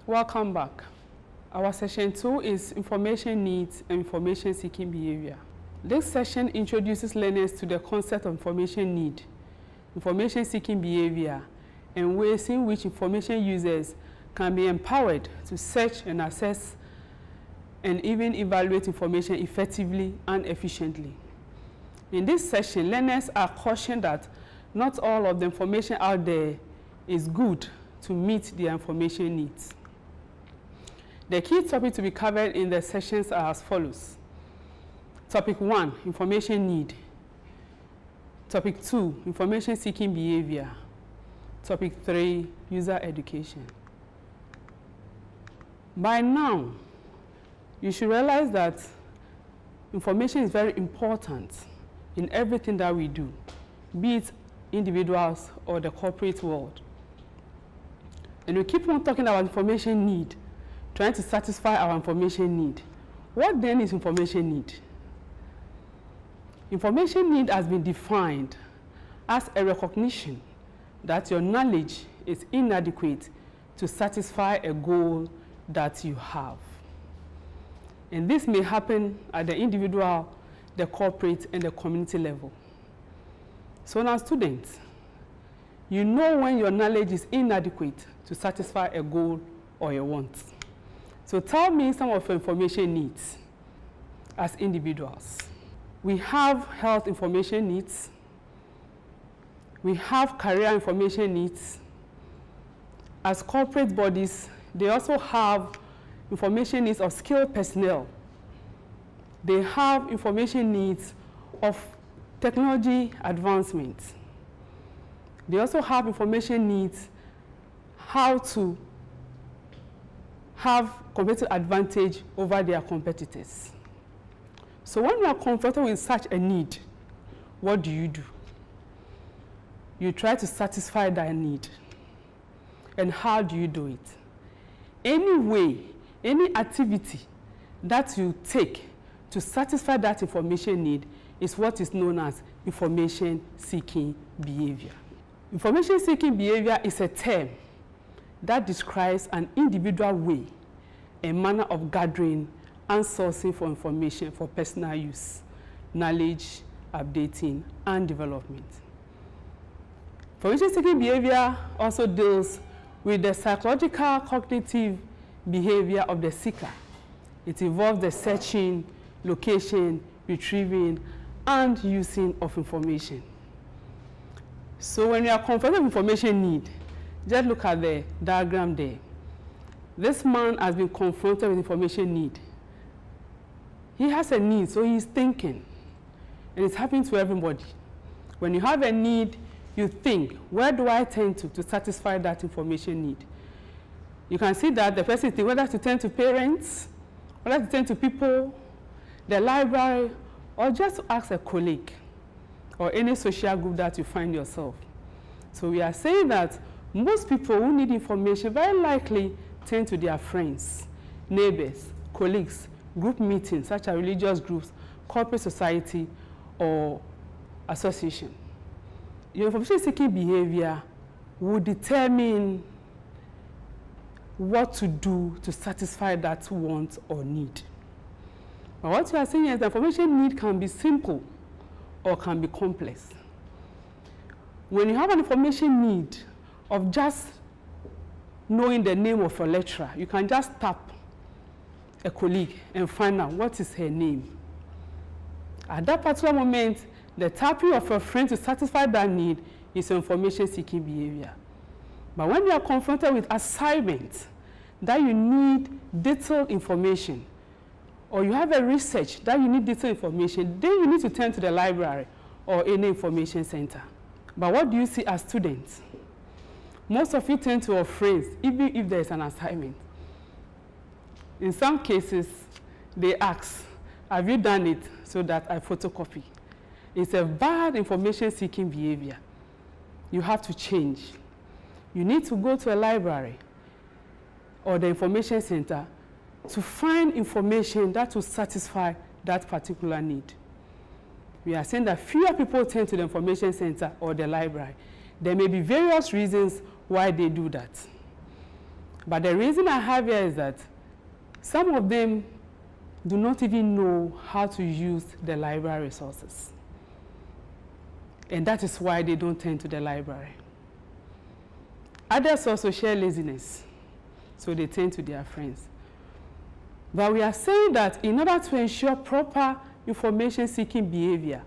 Welcome back. Our session 2 is information needs and information seeking behavior. This session introduces learners to the concept of information need, information seeking behavior, and ways in which information users can be empowered to search and access and even evaluate information effectively and efficiently. In this session, learners are cautioned that not all of the information out there is good to meet their information needs. The key topics to be covered in the sessions are as follows. Topic 1, information need. Topic 2, information seeking behavior. Topic 3, user education. By now, you should realize that information is very important in everything that we do, be it individuals or the corporate world. And we keep on talking about information need, trying to satisfy our information need. What then is information need? Information need has been defined as a recognition that your knowledge is inadequate to satisfy a goal that you have. And this may happen at the individual, the corporate, and the community level. So now, students, you know when your knowledge is inadequate to satisfy a goal or a want. So tell me some of your information needs as individuals. We have health information needs. We have career information needs. As corporate bodies, they also have information needs of skilled personnel. They have information needs of technology advancement. They also have information needs how to have competitive advantage over their competitors. So when you are confronted with such a need, what do? You try to satisfy that need. And how do you do it? Any way, any activity that you take to satisfy that information need is what is known as information seeking behavior. Information seeking behavior is a term that describes an individual way, a manner of gathering and sourcing for information for personal use, knowledge, updating, and development. Information seeking behavior also deals with the psychological cognitive behavior of the seeker. It involves the searching, location, retrieving, and using of information. So when you are confronted with information need, just look at the diagram there. This man has been confronted with information need. He has a need, so he's thinking. And it's happening to everybody. When you have a need, you think, where do I turn to satisfy that information need? You can see that the person thinks whether to turn to parents, whether to turn to people, the library, or just to ask a colleague or any social group that you find yourself. So we are saying that most people who need information very likely turn to their friends, neighbors, colleagues, group meetings such as religious groups, corporate society, or association. Your information seeking behavior will determine what to do to satisfy that want or need. But what you are saying is that information need can be simple or can be complex. When you have an information need of just knowing the name of a lecturer, you can just tap a colleague and find out what is her name. At that particular moment, the tapping of a friend to satisfy that need is information seeking behavior. But when you are confronted with assignments that you need detailed information, or you have a research that you need detailed information, then you need to turn to the library or any information center. But what do you see as students? Most of you turn to your friends, even if there is an assignment. In some cases, they ask, have you done it so that I photocopy? It's a bad information seeking behavior. You have to change. You need to go to a library or the information center to find information that will satisfy that particular need. We are saying that fewer people turn to the information center or the library. There may be various reasons why they do that. But the reason I have here is that some of them do not even know how to use the library resources. And that is why they don't turn to the library. Others also share laziness, so they turn to their friends. But we are saying that in order to ensure proper information-seeking behavior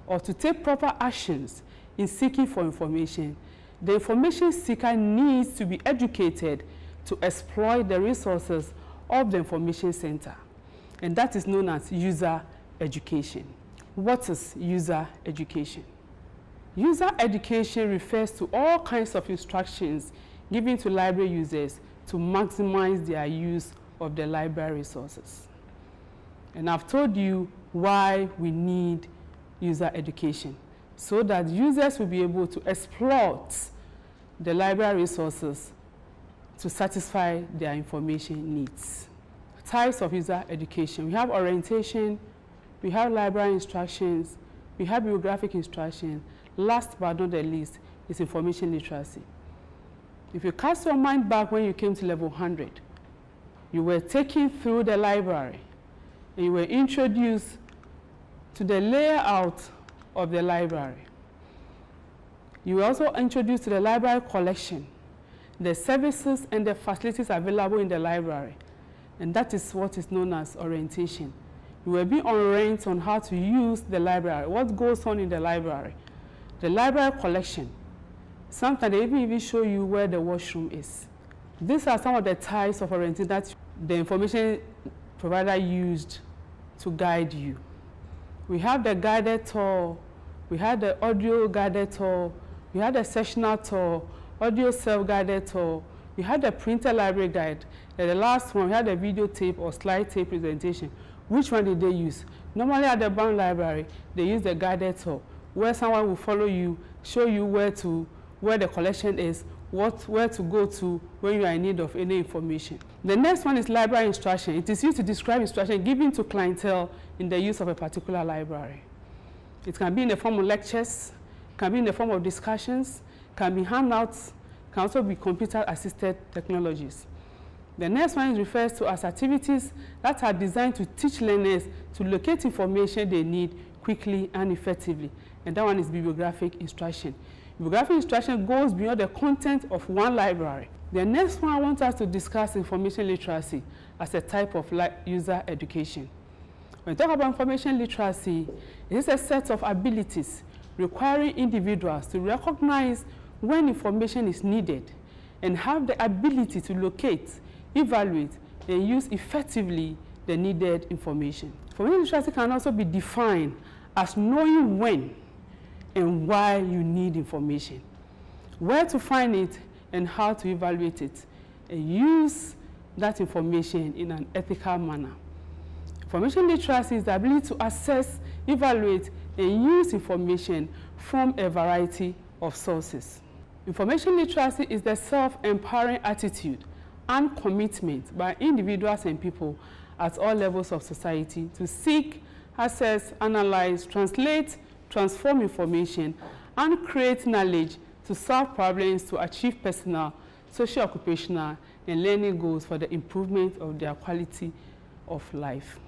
or to take proper actions in seeking for information, the information seeker needs to be educated to exploit the resources of the information center. And that is known as user education. What is user education? User education refers to all kinds of instructions given to library users to maximize their use of the library resources. And I've told you why we need user education, so that users will be able to exploit the library resources to satisfy their information needs. Types of user education. We have orientation, we have library instructions, we have bibliographic instruction. Last but not the least is information literacy. If you cast your mind back when you came to level 100, you were taken through the library and you were introduced to the layout of the library. You were also introduced to the library collection, the services and the facilities available in the library. And that is what is known as orientation. You will be oriented on how to use the library, what goes on in the library. The library collection. Sometimes they even show you where the washroom is. These are some of the types of orientation that the information provider used to guide you. We have the guided tour, we have the audio guided tour, we have the sessional tour, audio self-guided tour, we have the printed library guide, and the last one, we had the videotape or slide tape presentation. Which one did they use? Normally at the Brown Library, they use the guided tour, where someone will follow you, show you where the collection is, where to go to when you are in need of any information. The next one is library instruction. It is used to describe instruction given to clientele in the use of a particular library. It can be in the form of lectures, can be in the form of discussions, can be handouts, can also be computer-assisted technologies. The next one refers to as activities that are designed to teach learners to locate information they need quickly and effectively. And that one is bibliographic instruction. Bibliographic instruction goes beyond the content of one library. The next one I want us to discuss information literacy as a type of user education. When we talk about information literacy, it is a set of abilities requiring individuals to recognize when information is needed and have the ability to locate, evaluate, and use effectively the needed information. Information literacy can also be defined as knowing when and why you need information, where to find it and how to evaluate it, and use that information in an ethical manner. Information literacy is the ability to assess, evaluate, and use information from a variety of sources. Information literacy is the self-empowering attitude and commitment by individuals and people at all levels of society to seek, assess, analyze, translate, transform information, and create knowledge to solve problems to achieve personal, socio-occupational, and learning goals for the improvement of their quality of life.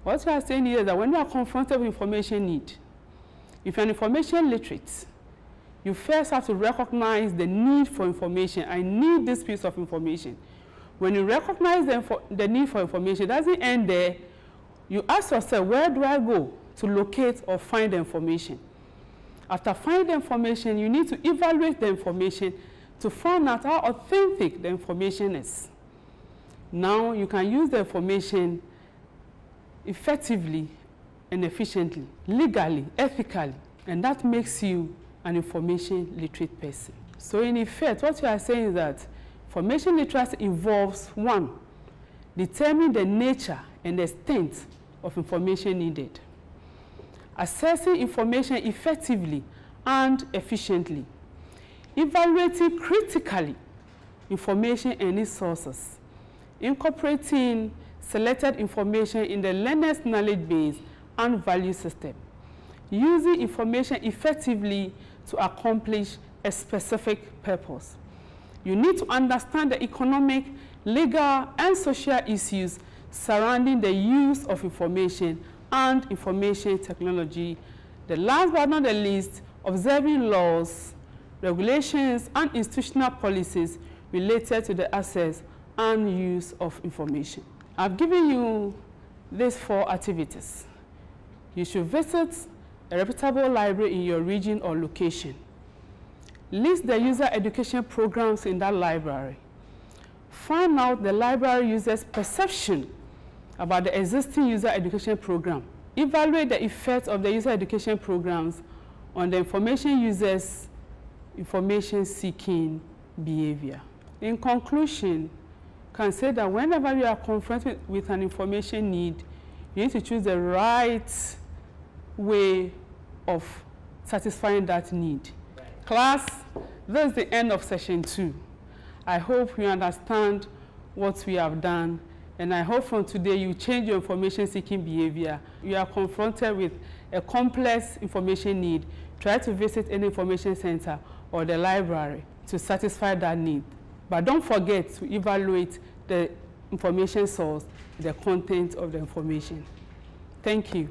What we are saying here is that when you are confronted with information need, if you're information literate, you first have to recognize the need for information. I need this piece of information. When you recognize the need for information, it doesn't end there. You ask yourself, where do I go to locate or find the information? After finding the information, you need to evaluate the information to find out how authentic the information is. Now you can use the information effectively and efficiently, legally, ethically, and that makes you an information literate person. So in effect, what you are saying is that information literacy involves, one, determining the nature and the extent of information needed, assessing information effectively and efficiently, evaluating critically information and its sources, incorporating selected information in the learner's knowledge base and value system, using information effectively to accomplish a specific purpose, You need to understand the economic, legal, and social issues surrounding the use of information and information technology. The last but not the least, observing laws, regulations, and institutional policies related to the access and use of information. I've given you these 4 activities. You should visit a reputable library in your region or location. List the user education programs in that library. Find out the library users' perception about the existing user education program. Evaluate the effect of the user education programs on the information users' information-seeking behavior. In conclusion, can say that whenever you are confronted with an information need, you need to choose the right way of satisfying that need. Right. Class, this is the end of session 2. I hope you understand what we have done, and I hope from today you change your information-seeking behavior. You are confronted with a complex information need. Try to visit any information center or the library to satisfy that need. But don't forget to evaluate the information source, the content of the information. Thank you.